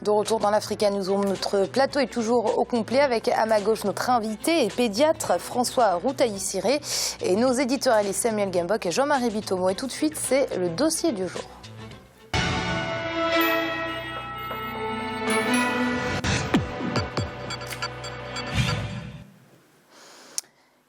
De retour dans l'Africa Newsroom, notre plateau est toujours au complet avec à ma gauche notre invité et pédiatre François Routailly-Siré et nos éditorialistes Samuel Gembok et Jean-Marie Bitomo. Et tout de suite, c'est le dossier du jour.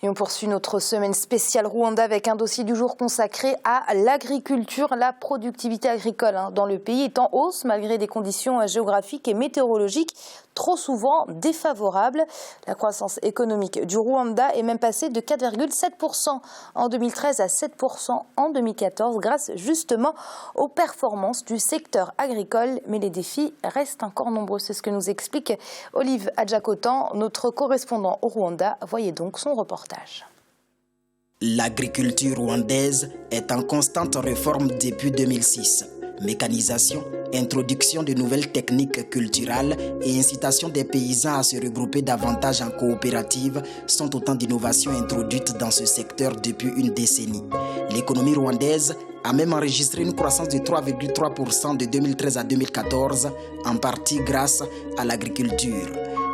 Et on poursuit notre semaine spéciale Rwanda avec un dossier du jour consacré à l'agriculture. La productivité agricole dans le pays est en hausse malgré des conditions géographiques et météorologiques trop souvent défavorables. La croissance économique du Rwanda est même passée de 4,7% en 2013 à 7% en 2014 grâce justement aux performances du secteur agricole. Mais les défis restent encore nombreux. C'est ce que nous explique Olive Adjakotan, notre correspondant au Rwanda. Voyez donc son reportage. L'agriculture rwandaise est en constante réforme depuis 2006. Mécanisation, introduction de nouvelles techniques culturelles et incitation des paysans à se regrouper davantage en coopérative sont autant d'innovations introduites dans ce secteur depuis une décennie. L'économie rwandaise a même enregistré une croissance de 3,3% de 2013 à 2014, en partie grâce à l'agriculture.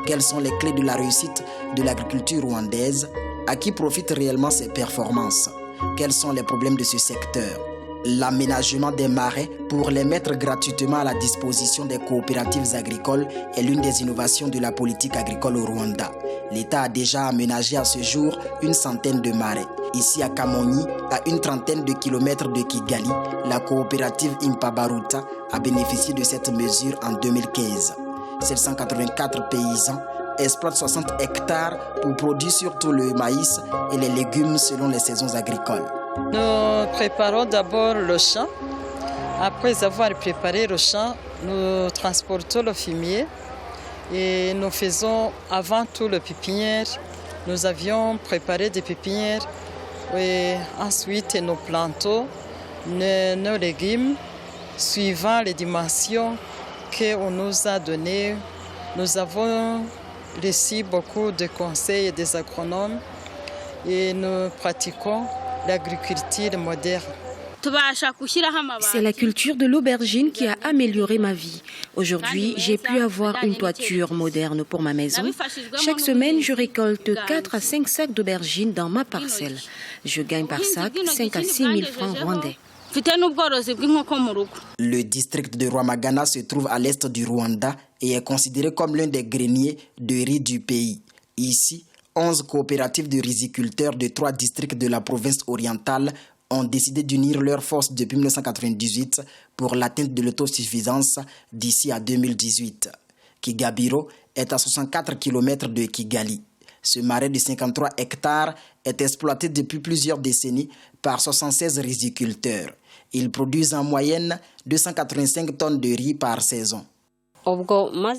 Quelles sont les clés de la réussite de l'agriculture rwandaise ? À qui profitent réellement ces performances? Quels sont les problèmes de ce secteur? L'aménagement des marais pour les mettre gratuitement à la disposition des coopératives agricoles est l'une des innovations de la politique agricole au Rwanda. L'État a déjà aménagé à ce jour une centaine de marais. Ici à Kamonyi, à une trentaine de kilomètres de Kigali, la coopérative Impabaruta a bénéficié de cette mesure en 2015. 784 paysans exploitent 60 hectares pour produire surtout le maïs et les légumes selon les saisons agricoles. Nous préparons d'abord le champ. Après avoir préparé le champ, nous transportons le fumier et nous faisons avant tout le pépinière. Nous avions préparé des pépinières et ensuite nous plantons nos légumes suivant les dimensions qu'on nous a données. Nous avons reçu beaucoup de conseils des agronomes et nous pratiquons l'agriculture moderne. C'est la culture de l'aubergine qui a amélioré ma vie. Aujourd'hui, j'ai pu avoir une toiture moderne pour ma maison. Chaque semaine, je récolte 4 à 5 sacs d'aubergines dans ma parcelle. Je gagne par sac 5 à 6 000 francs rwandais. Le district de Rwamagana se trouve à l'est du Rwanda et est considéré comme l'un des greniers de riz du pays. Ici, 11 coopératives de riziculteurs de 3 districts de la province orientale ont décidé d'unir leurs forces depuis 1998 pour l'atteinte de l'autosuffisance d'ici à 2018. Kigabiro est à 64 km de Kigali. Ce marais de 53 hectares est exploité depuis plusieurs décennies par 76 riziculteurs. Ils produisent en moyenne 285 tonnes de riz par saison.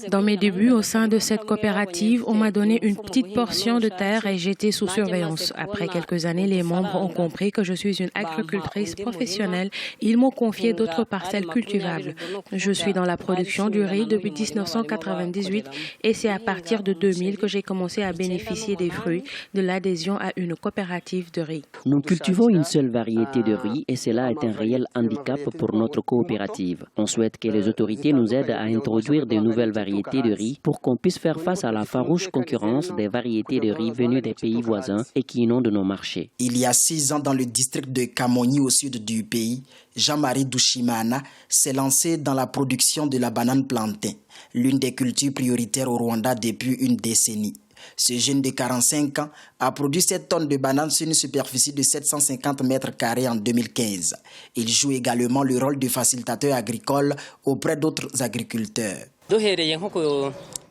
Dans mes débuts au sein de cette coopérative, on m'a donné une petite portion de terre et j'étais sous surveillance. Après quelques années, les membres ont compris que je suis une agricultrice professionnelle. Ils m'ont confié d'autres parcelles cultivables. Je suis dans la production du riz depuis 1998 et c'est à partir de 2000 que j'ai commencé à bénéficier des fruits de l'adhésion à une coopérative de riz. Nous cultivons une seule variété de riz et cela est un réel handicap pour notre coopérative. On souhaite que les autorités nous aident à introduire de nouvelles variétés de riz pour qu'on puisse faire face à la farouche concurrence des variétés de riz venues des pays voisins et qui inondent nos marchés. Il y a 6 ans, dans le district de Kamonyi au sud du pays, Jean-Marie Dushimana s'est lancé dans la production de la banane plantain, l'une des cultures prioritaires au Rwanda depuis une décennie. Ce jeune de 45 ans a produit 7 tonnes de bananes sur une superficie de 750 mètres carrés en 2015. Il joue également le rôle de facilitateur agricole auprès d'autres agriculteurs.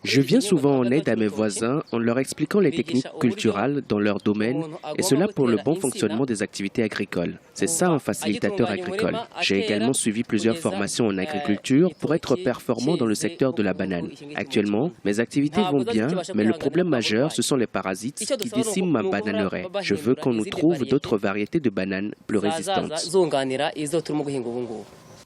Je viens souvent en aide à mes voisins en leur expliquant les techniques culturelles dans leur domaine et cela pour le bon fonctionnement des activités agricoles. C'est ça un facilitateur agricole. J'ai également suivi plusieurs formations en agriculture pour être performant dans le secteur de la banane. Actuellement, mes activités vont bien, mais le problème majeur, ce sont les parasites qui déciment ma bananeraie. Je veux qu'on nous trouve d'autres variétés de bananes plus résistantes.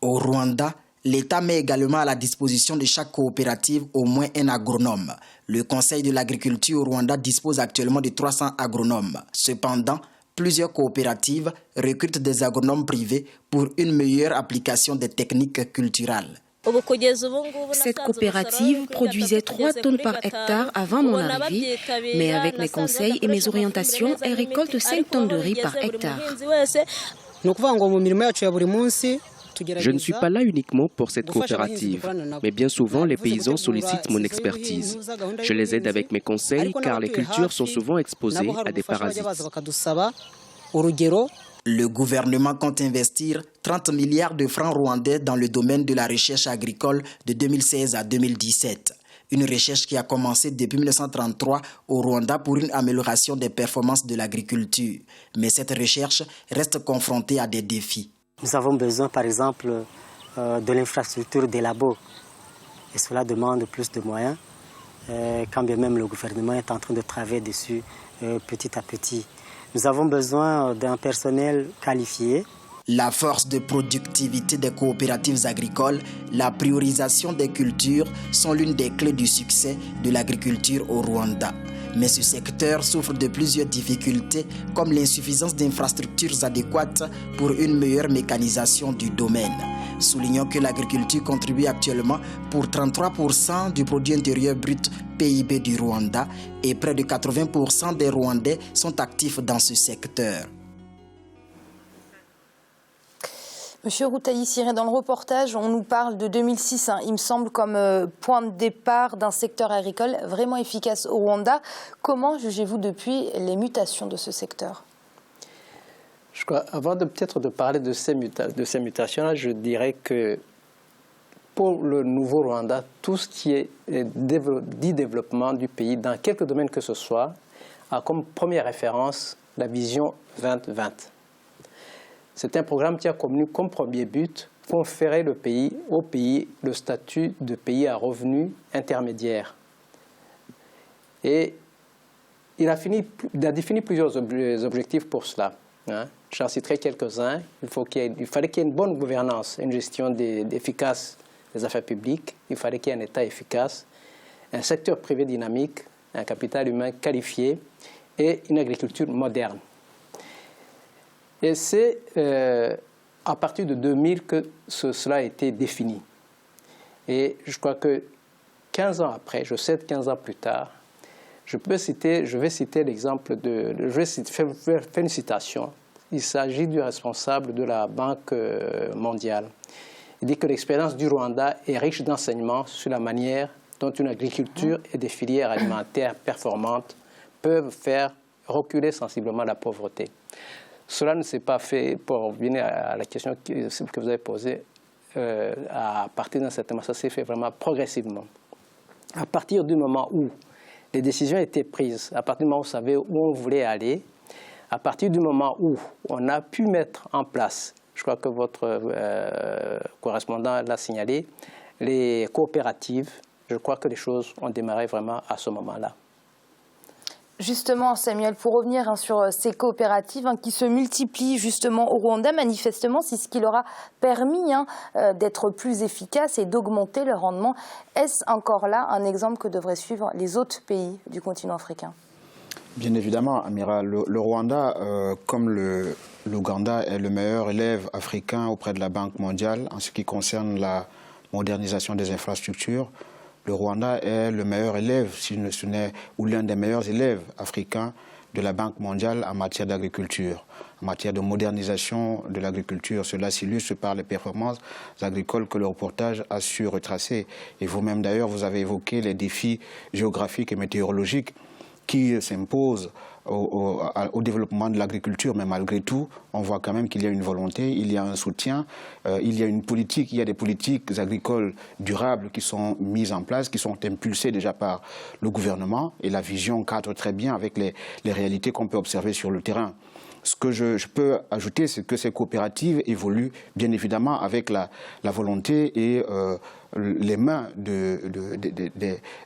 Au Rwanda, l'État met également à la disposition de chaque coopérative au moins un agronome. Le Conseil de l'agriculture au Rwanda dispose actuellement de 300 agronomes. Cependant, plusieurs coopératives recrutent des agronomes privés pour une meilleure application des techniques culturelles. Cette coopérative produisait 3 tonnes par hectare avant mon arrivée, mais avec mes conseils et mes orientations, elle récolte 5 tonnes de riz par hectare. Je ne suis pas là uniquement pour cette coopérative, mais bien souvent les paysans sollicitent mon expertise. Je les aide avec mes conseils car les cultures sont souvent exposées à des parasites. Le gouvernement compte investir 30 milliards de francs rwandais dans le domaine de la recherche agricole de 2016 à 2017. Une recherche qui a commencé depuis 1933 au Rwanda pour une amélioration des performances de l'agriculture. Mais cette recherche reste confrontée à des défis. Nous avons besoin, par exemple, de l'infrastructure des labos. Et cela demande plus de moyens, quand bien même le gouvernement est en train de travailler dessus petit à petit. Nous avons besoin d'un personnel qualifié. La force de productivité des coopératives agricoles, la priorisation des cultures sont l'une des clés du succès de l'agriculture au Rwanda. Mais ce secteur souffre de plusieurs difficultés comme l'insuffisance d'infrastructures adéquates pour une meilleure mécanisation du domaine. Soulignons que l'agriculture contribue actuellement pour 33% du produit intérieur brut PIB du Rwanda et près de 80% des Rwandais sont actifs dans ce secteur. Monsieur Routaï-Siré, dans le reportage, on nous parle de 2006, il me semble, comme point de départ d'un secteur agricole vraiment efficace au Rwanda. Comment jugez-vous depuis les mutations de ce secteur? Je crois, avant peut-être de parler de ces mutations-là, je dirais que pour le nouveau Rwanda, tout ce qui est dit développement du pays, dans quelques domaines que ce soit, a comme première référence la vision 2020. C'est un programme qui a comme premier but conférer au pays le statut de pays à revenus intermédiaires. Et il a défini plusieurs objectifs pour cela. J'en citerai quelques-uns. Il fallait qu'il y ait une bonne gouvernance, une gestion efficace des affaires publiques. Il fallait qu'il y ait un État efficace, un secteur privé dynamique, un capital humain qualifié et une agriculture moderne. Et c'est à partir de 2000 que cela a été défini. Et je crois que 15 ans après, 15 ans plus tard, je vais citer l'exemple je vais faire une citation. Il s'agit du responsable de la Banque mondiale. Il dit que l'expérience du Rwanda est riche d'enseignements sur la manière dont une agriculture et des filières alimentaires performantes peuvent faire reculer sensiblement la pauvreté. Cela ne s'est pas fait, pour revenir à la question que vous avez posée, à partir d'un certain moment, ça s'est fait vraiment progressivement. À partir du moment où les décisions étaient prises, à partir du moment où on savait où on voulait aller, à partir du moment où on a pu mettre en place, je crois que votre correspondant l'a signalé, les coopératives, je crois que les choses ont démarré vraiment à ce moment-là. Justement, Samuel, pour revenir sur ces coopératives qui se multiplient justement au Rwanda, manifestement, c'est ce qui leur a permis d'être plus efficaces et d'augmenter le rendement. Est-ce encore là un exemple que devraient suivre les autres pays du continent africain? Bien évidemment, Amira, le Rwanda, comme l'Ouganda, est le meilleur élève africain auprès de la Banque mondiale en ce qui concerne la modernisation des infrastructures. Le Rwanda est le meilleur élève, ou l'un des meilleurs élèves africains de la Banque mondiale en matière d'agriculture, en matière de modernisation de l'agriculture. Cela s'illustre par les performances agricoles que le reportage a su retracer. Et vous-même d'ailleurs, vous avez évoqué les défis géographiques et météorologiques qui s'imposent au développement de l'agriculture, mais malgré tout, on voit quand même qu'il y a une volonté, il y a un soutien, il y a une politique, il y a des politiques agricoles durables qui sont mises en place, qui sont impulsées déjà par le gouvernement, et la vision cadre très bien avec les réalités qu'on peut observer sur le terrain. Ce que je peux ajouter, c'est que ces coopératives évoluent bien évidemment avec la volonté et les mains des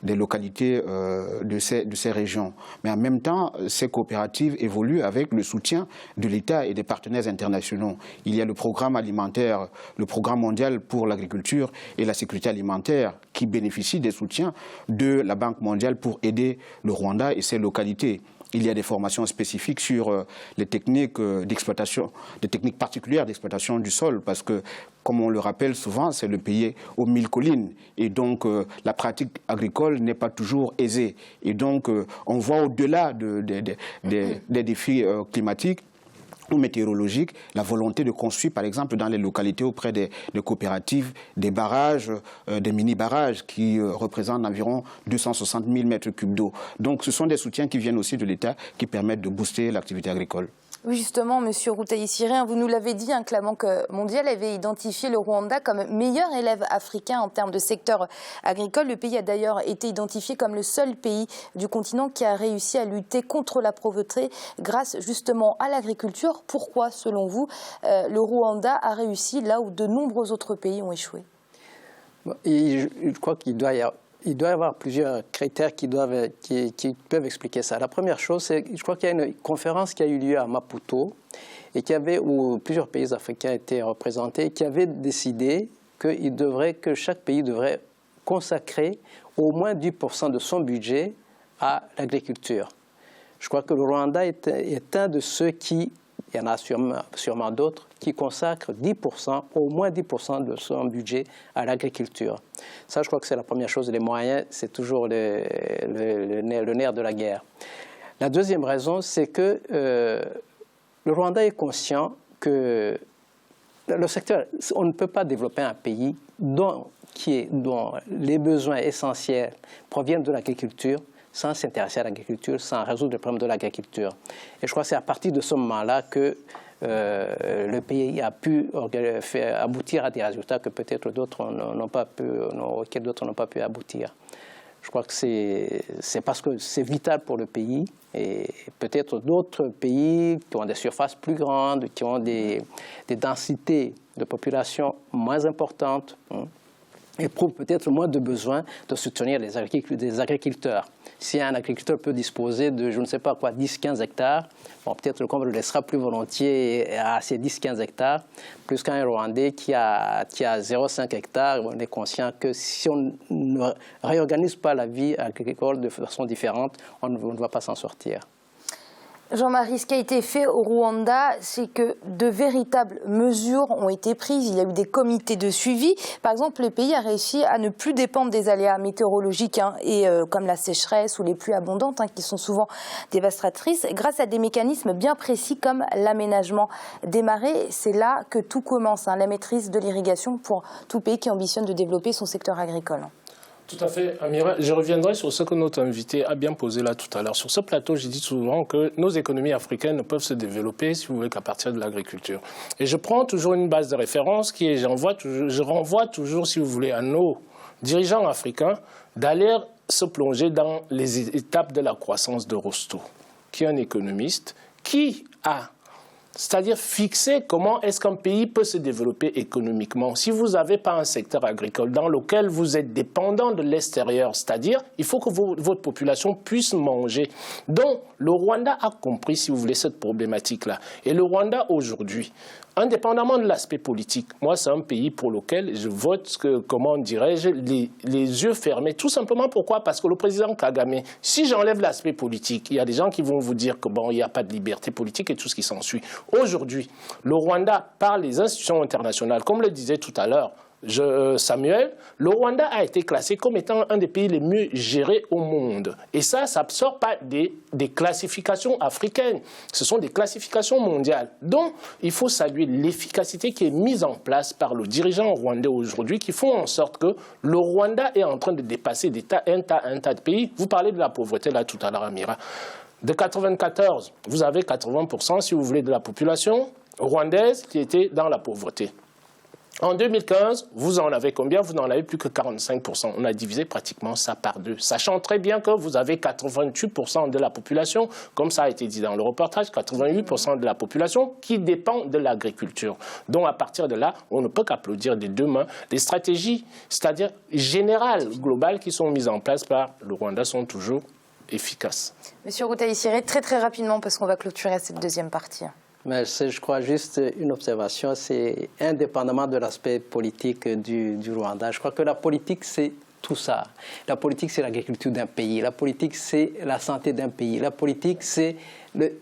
localités de ces régions. Mais en même temps, ces coopératives évoluent avec le soutien de l'État et des partenaires internationaux. Il y a le programme alimentaire, le programme mondial pour l'agriculture et la sécurité alimentaire qui bénéficie des soutiens de la Banque mondiale pour aider le Rwanda et ses localités. il y a des formations spécifiques sur les techniques d'exploitation, des techniques particulières d'exploitation du sol, parce que, comme on le rappelle souvent, c'est le pays aux 1000 collines. Et donc, la pratique agricole n'est pas toujours aisée. Et donc, on voit au-delà des défis climatiques ou météorologiques, la volonté de construire, par exemple, dans les localités auprès des coopératives, des barrages, des mini-barrages qui représentent environ 260 000 mètres cubes d'eau. Donc, ce sont des soutiens qui viennent aussi de l'État qui permettent de booster l'activité agricole. Oui, justement, Monsieur Rutaïsiré, vous nous l'avez dit, que la Banque mondiale avait identifié le Rwanda comme meilleur élève africain en termes de secteur agricole. Le pays a d'ailleurs été identifié comme le seul pays du continent qui a réussi à lutter contre la pauvreté grâce justement à l'agriculture. Pourquoi, selon vous, le Rwanda a réussi là où de nombreux autres pays ont échoué? Je crois qu'il doit y avoir plusieurs critères qui peuvent expliquer ça. La première chose, c'est je crois qu'il y a une conférence qui a eu lieu à Maputo et où plusieurs pays africains étaient représentés, qui avait décidé que chaque pays devrait consacrer au moins 10% de son budget à l'agriculture. Je crois que le Rwanda est un de ceux qui, il y en a sûrement d'autres, qui consacrent 10%, au moins 10% de son budget à l'agriculture. Ça, je crois que c'est la première chose. Les moyens, c'est toujours le nerf de la guerre. La deuxième raison, c'est que le Rwanda est conscient que le secteur, on ne peut pas développer un pays dont les besoins essentiels proviennent de l'agriculture sans s'intéresser à l'agriculture, sans résoudre le problème de l'agriculture. Et je crois que c'est à partir de ce moment-là que le pays a pu aboutir à des résultats que peut-être d'autres auxquels d'autres n'ont pas pu aboutir. Je crois que c'est parce que c'est vital pour le pays et peut-être d'autres pays qui ont des surfaces plus grandes, qui ont des densités de population moins importantes, éprouvent peut-être moins de besoin de soutenir des agriculteurs. Si un agriculteur peut disposer de, je ne sais pas quoi, 10-15 hectares, bon, peut-être qu'on le laissera plus volontiers à ces 10-15 hectares, plus qu'un Rwandais qui a 0,5 hectares. On est conscient que si on ne réorganise pas la vie agricole de façon différente, on ne va pas s'en sortir. Jean-Marie, ce qui a été fait au Rwanda, c'est que de véritables mesures ont été prises. Il y a eu des comités de suivi. Par exemple, le pays a réussi à ne plus dépendre des aléas météorologiques comme la sécheresse ou les pluies abondantes, qui sont souvent dévastatrices, grâce à des mécanismes bien précis comme l'aménagement des marais. C'est là que tout commence, la maîtrise de l'irrigation pour tout pays qui ambitionne de développer son secteur agricole. Tout à fait, Amira. Je reviendrai sur ce que notre invité a bien posé là tout à l'heure. Sur ce plateau, j'ai dit souvent que nos économies africaines ne peuvent se développer, si vous voulez, qu'à partir de l'agriculture. Et je prends toujours une base de référence qui est, je renvoie toujours, si vous voulez, à nos dirigeants africains d'aller se plonger dans les étapes de la croissance de Rostow, qui est un économiste qui a, c'est-à-dire fixer comment est-ce qu'un pays peut se développer économiquement. Si vous n'avez pas un secteur agricole dans lequel vous êtes dépendant de l'extérieur, c'est-à-dire il faut que votre population puisse manger. Donc le Rwanda a compris, si vous voulez, cette problématique-là. Et le Rwanda aujourd'hui, indépendamment de l'aspect politique, moi c'est un pays pour lequel je vote, comment dirais-je, les yeux fermés. Tout simplement pourquoi? Parce que le président Kagame, si j'enlève l'aspect politique, il y a des gens qui vont vous dire que bon, il n'y a pas de liberté politique et tout ce qui s'ensuit. Aujourd'hui, le Rwanda, par les institutions internationales, comme le disait tout à l'heure Samuel, le Rwanda a été classé comme étant un des pays les mieux gérés au monde. Et ça ne sort pas des classifications africaines. Ce sont des classifications mondiales. Donc, il faut saluer l'efficacité qui est mise en place par le dirigeant rwandais aujourd'hui, qui font en sorte que le Rwanda est en train de dépasser un tas de pays. Vous parlez de la pauvreté là tout à l'heure, Amira. De 1994, vous avez 80%, si vous voulez, de la population rwandaise qui était dans la pauvreté. En 2015, vous en avez combien? Vous n'en avez plus que 45%. On a divisé pratiquement ça par deux. Sachant très bien que vous avez 88% de la population, comme ça a été dit dans le reportage, 88% de la population qui dépend de l'agriculture. Donc à partir de là, on ne peut qu'applaudir des deux mains. Les stratégies, c'est-à-dire générales, globales, qui sont mises en place par le Rwanda sont toujours efficaces. Monsieur Rutaïsiré, très rapidement, parce qu'on va clôturer cette deuxième partie. Mais je crois juste une observation, c'est indépendamment de l'aspect politique du Rwanda. Je crois que la politique, c'est tout ça. La politique, c'est l'agriculture d'un pays. La politique, c'est la santé d'un pays. La politique, c'est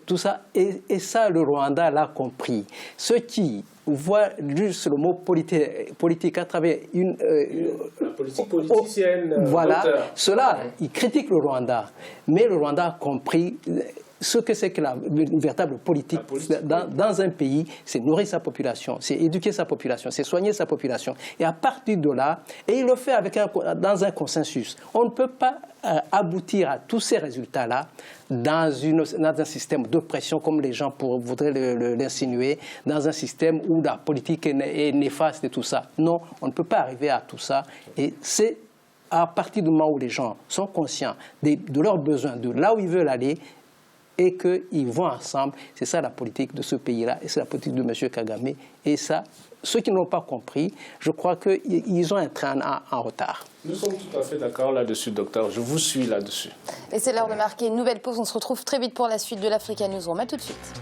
tout ça. Et ça, le Rwanda l'a compris. Ceux qui voient juste le mot politique à travers la politique politicienne. Voilà. Ceux-là, ils critiquent le Rwanda. Mais le Rwanda a compris ce que c'est que une véritable politique dans un pays, c'est nourrir sa population, c'est éduquer sa population, c'est soigner sa population. Et à partir de là, et il le fait dans un consensus. On ne peut pas aboutir à tous ces résultats-là dans un système d'oppression comme les gens voudraient l'insinuer, dans un système où la politique est néfaste et tout ça. Non, on ne peut pas arriver à tout ça. Et c'est à partir du moment où les gens sont conscients de leurs besoins, de là où ils veulent aller, et qu'ils vont ensemble. C'est ça la politique de ce pays-là, et c'est la politique de M. Kagame. Et ça, ceux qui n'ont pas compris, je crois qu'ils ont un train en retard. Nous sommes tout à fait d'accord là-dessus, docteur. Je vous suis là-dessus. Et c'est l'heure de marquer une nouvelle pause. On se retrouve très vite pour la suite de l'Africa News. On remet tout de suite.